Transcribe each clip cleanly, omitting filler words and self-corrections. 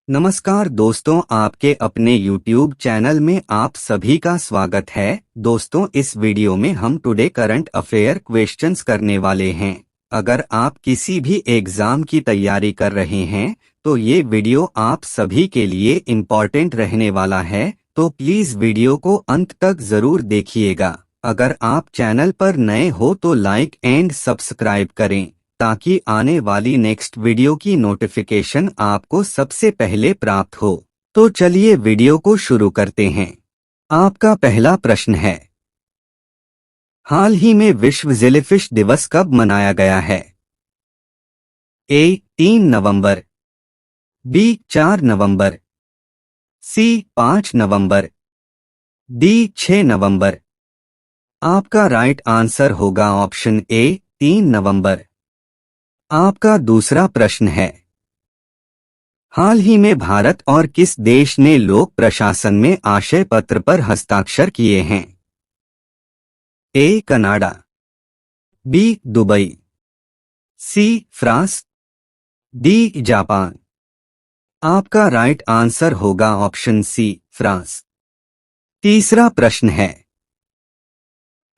नमस्कार दोस्तों, आपके अपने YouTube चैनल में आप सभी का स्वागत है। दोस्तों, इस वीडियो में हम टुडे करंट अफेयर क्वेश्चंस करने वाले हैं। अगर आप किसी भी एग्जाम की तैयारी कर रहे हैं तो ये वीडियो आप सभी के लिए इम्पोर्टेंट रहने वाला है, तो प्लीज वीडियो को अंत तक जरूर देखिएगा। अगर आप चैनल पर नए हो तो लाइक एंड सब्सक्राइब करें ताकि आने वाली नेक्स्ट वीडियो की नोटिफिकेशन आपको सबसे पहले प्राप्त हो। तो चलिए वीडियो को शुरू करते हैं। आपका पहला प्रश्न है, हाल ही में विश्व जेलीफिश दिवस कब मनाया गया है? ए 3 नवंबर, बी 4 नवंबर, सी 5 नवंबर, डी 6 नवंबर। आपका राइट आंसर होगा ऑप्शन ए 3 नवंबर। आपका दूसरा प्रश्न है, हाल ही में भारत और किस देश ने लोक प्रशासन में आशय पत्र पर हस्ताक्षर किए हैं? A Canada, B Dubai, C France, D Japan. आपका राइट आंसर होगा ऑप्शन सी फ्रांस। तीसरा प्रश्न है,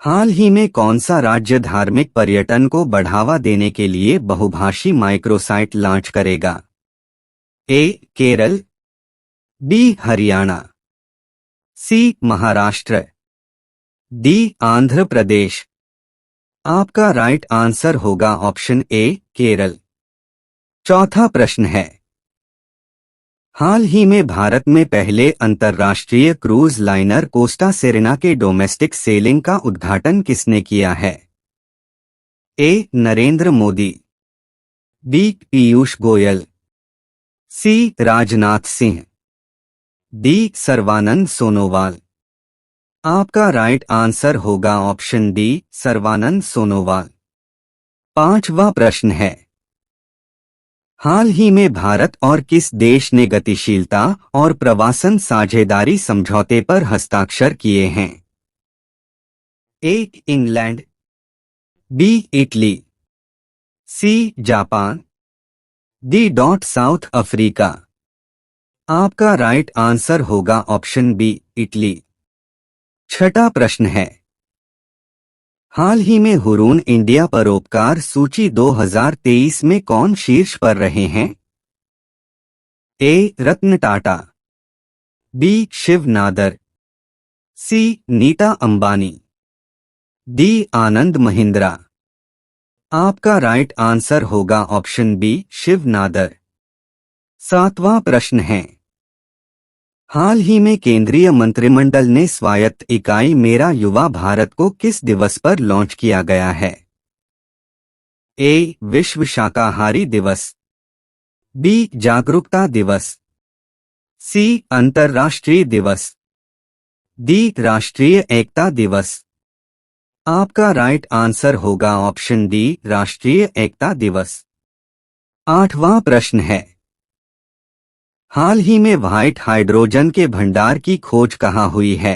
हाल ही में कौन सा राज्य धार्मिक पर्यटन को बढ़ावा देने के लिए बहुभाषी माइक्रोसाइट लॉन्च करेगा? ए केरल, बी हरियाणा, सी महाराष्ट्र, डी आंध्र प्रदेश। आपका राइट आंसर होगा ऑप्शन ए केरल। चौथा प्रश्न है, हाल ही में भारत में पहले अंतर्राष्ट्रीय क्रूज लाइनर कोस्टा सेरेना के डोमेस्टिक सेलिंग का उद्घाटन किसने किया है? ए नरेंद्र मोदी, बी पीयूष गोयल, सी राजनाथ सिंह, डी सर्बानंद सोनोवाल। आपका राइट आंसर होगा ऑप्शन डी सर्बानंद सोनोवाल। पांचवा प्रश्न है, हाल ही में भारत और किस देश ने गतिशीलता और प्रवासन साझेदारी समझौते पर हस्ताक्षर किए हैं? A England, B Italy, C Japan, D South Africa. आपका राइट आंसर होगा ऑप्शन बी इटली। छठा प्रश्न है, हाल ही में हुरून इंडिया परोपकार सूची 2023 में कौन शीर्ष पर रहे हैं? ए रतन टाटा, बी शिव नादर, सी नीता अंबानी, डी आनंद महिंद्रा। आपका राइट आंसर होगा ऑप्शन बी शिव नादर। सातवां प्रश्न है, हाल ही में केंद्रीय मंत्रिमंडल ने स्वायत्त इकाई मेरा युवा भारत को किस दिवस पर लॉन्च किया गया है? ए विश्व शाकाहारी दिवस, बी जागरूकता दिवस, सी अंतर्राष्ट्रीय दिवस, डी राष्ट्रीय एकता दिवस। आपका राइट आंसर होगा ऑप्शन डी राष्ट्रीय एकता दिवस। आठवां प्रश्न है, हाल ही में व्हाइट हाइड्रोजन के भंडार की खोज कहाँ हुई है?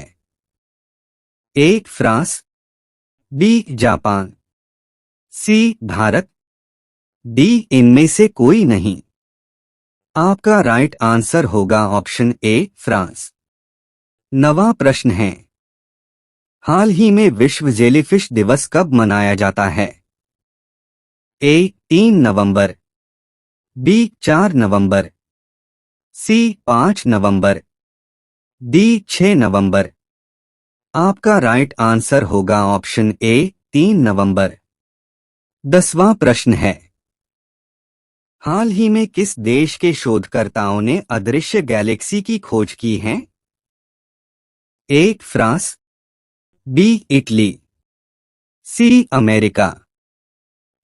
A France, B Japan, C Bharat, D इनमें से कोई नहीं। आपका राइट आंसर होगा ऑप्शन ए फ्रांस। नवां प्रश्न है, हाल ही में विश्व जेलीफिश दिवस कब मनाया जाता है? ए 3 नवंबर, बी 4 नवंबर, सी 5 नवंबर, डी 6 नवंबर। आपका राइट आंसर होगा ऑप्शन ए 3 नवंबर। 10वां प्रश्न है, हाल ही में किस देश के शोधकर्ताओं ने अदृश्य गैलेक्सी की खोज की है? A France, B Italy, C America,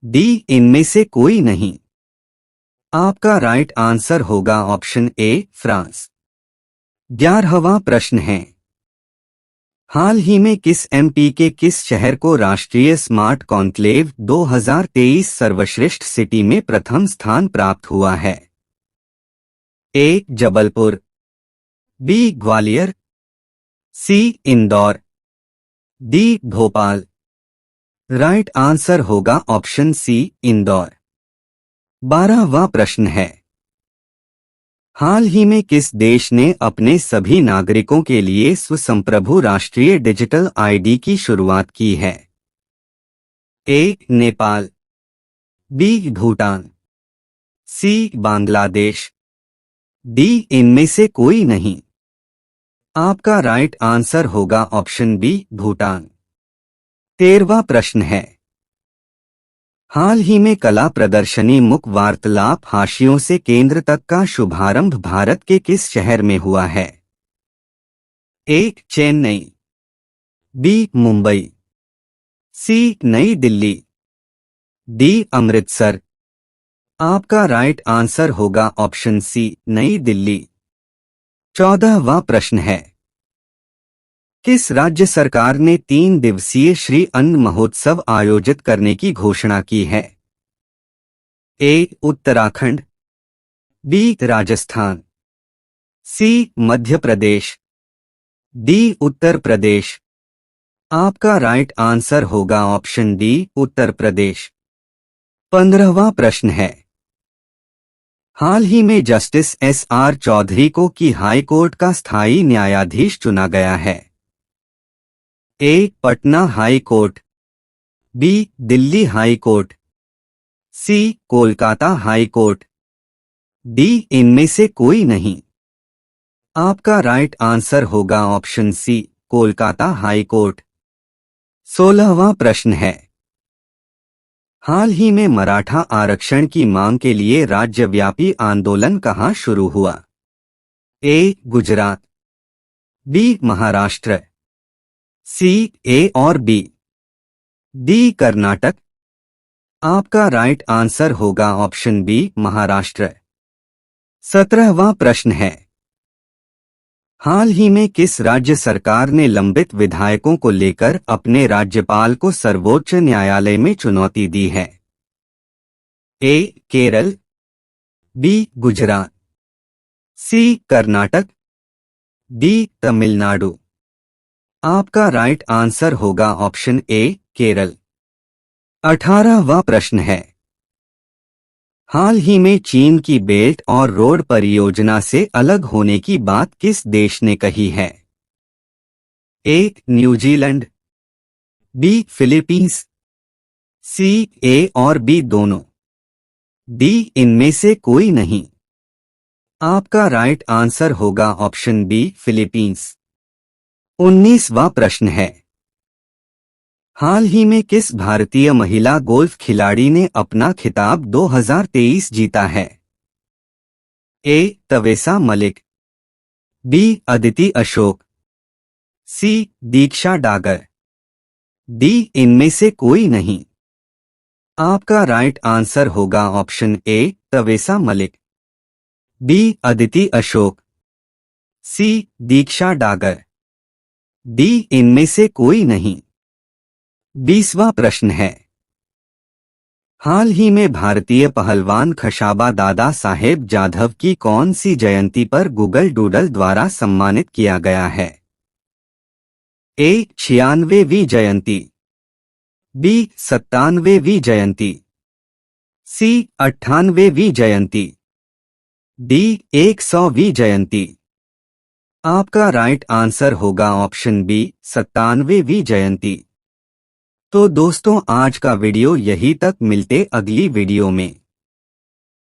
D इनमें से कोई नहीं। आपका राइट आंसर होगा ऑप्शन ए फ्रांस। 11वां प्रश्न है, हाल ही में किस एमपी के किस शहर को राष्ट्रीय स्मार्ट कॉन्क्लेव 2023 सर्वश्रेष्ठ सिटी में प्रथम स्थान प्राप्त हुआ है? A Jabalpur, B Gwalior, C Indore, D Bhopal. Right answer होगा ऑप्शन सी इंदौर। 12वां प्रश्न है, हाल ही में किस देश ने अपने सभी नागरिकों के लिए स्वसंप्रभु राष्ट्रीय डिजिटल आईडी की शुरुआत की है? ए. नेपाल, बी. भूटान, सी. बांग्लादेश, डी. इनमें से कोई नहीं। आपका राइट आंसर होगा ऑप्शन बी, भूटान। 13वां प्रश्न है, हाल ही में कला प्रदर्शनी मुक वार्तालाप हाशियों से केंद्र तक का शुभारंभ भारत के किस शहर में हुआ है? ए. चेन्नई, बी. मुंबई, सी. नई दिल्ली, डी. अमृतसर। आपका राइट आंसर होगा ऑप्शन सी, नई दिल्ली। 14वां प्रश्न है, किस राज्य सरकार ने 3 दिवसीय श्री अन्न महोत्सव आयोजित करने की घोषणा की है? ए. उत्तराखंड, बी. राजस्थान, सी. मध्य प्रदेश, डी. उत्तर प्रदेश। आपका राइट आंसर होगा ऑप्शन डी, उत्तर प्रदेश। 15वां प्रश्न है, हाल ही में जस्टिस एस.आर. चौधरी को की हाई कोर्ट का स्थायी न्यायाधीश चुना गया है? A. Patna high court, B. Delhi high court, C. Kolkata high court, D. इनमें से कोई नहीं। आपका राइट आंसर होगा option C, Kolkata high court. 16वां प्रश्न है, हाल ही में मराठा आरक्षण की मांग के लिए राज्यव्यापी आंदोलन कहां शुरू हुआ? ए. Gujarat, B. Maharashtra, C. A और बी, डी. कर्नाटक। आपका राइट आंसर होगा ऑप्शन बी, महाराष्ट्र। 17वां प्रश्न है, हाल ही में किस राज्य सरकार ने लंबित विधायकों को लेकर अपने राज्यपाल को सर्वोच्च न्यायालय में चुनौती दी है? ए. केरल, बी. गुजरात, सी. कर्नाटक, डी. तमिलनाडु। आपका राइट आंसर होगा ऑप्शन ए, केरल। 18वां प्रश्न है, हाल ही में चीन की बेल्ट और रोड परियोजना से अलग होने की बात किस देश ने कही है? A. New Zealand, B. Philippines, C. A और बी दोनों, डी. इनमें से कोई नहीं। आपका राइट आंसर होगा ऑप्शन बी, फिलीपींस। 19वां प्रश्न है, हाल ही में किस भारतीय महिला गोल्फ खिलाड़ी ने अपना खिताब 2023 जीता है? A. Tvesa Malik, B. Aditi Ashok, C. Diksha Dagar, D. इनमें से कोई नहीं। आपका राइट आंसर होगा option A, Tvesa Malik, B. Aditi Ashok, C. Diksha Dagar, D. इनमें से कोई नहीं। 20वां प्रश्न है, हाल ही में भारतीय पहलवान खशाबा दादा साहेब जाधव की कौन सी जयंती पर गूगल डूडल द्वारा सम्मानित किया गया है? ए. 96वीं जयंती, बी. 97वीं जयंती, सी. 98वीं जयंती, डी. 100वीं जयंती। आपका राइट आंसर होगा ऑप्शन बी, 97वीं जयंती। तो दोस्तों आज का वीडियो यहीं तक, मिलते अगली वीडियो में।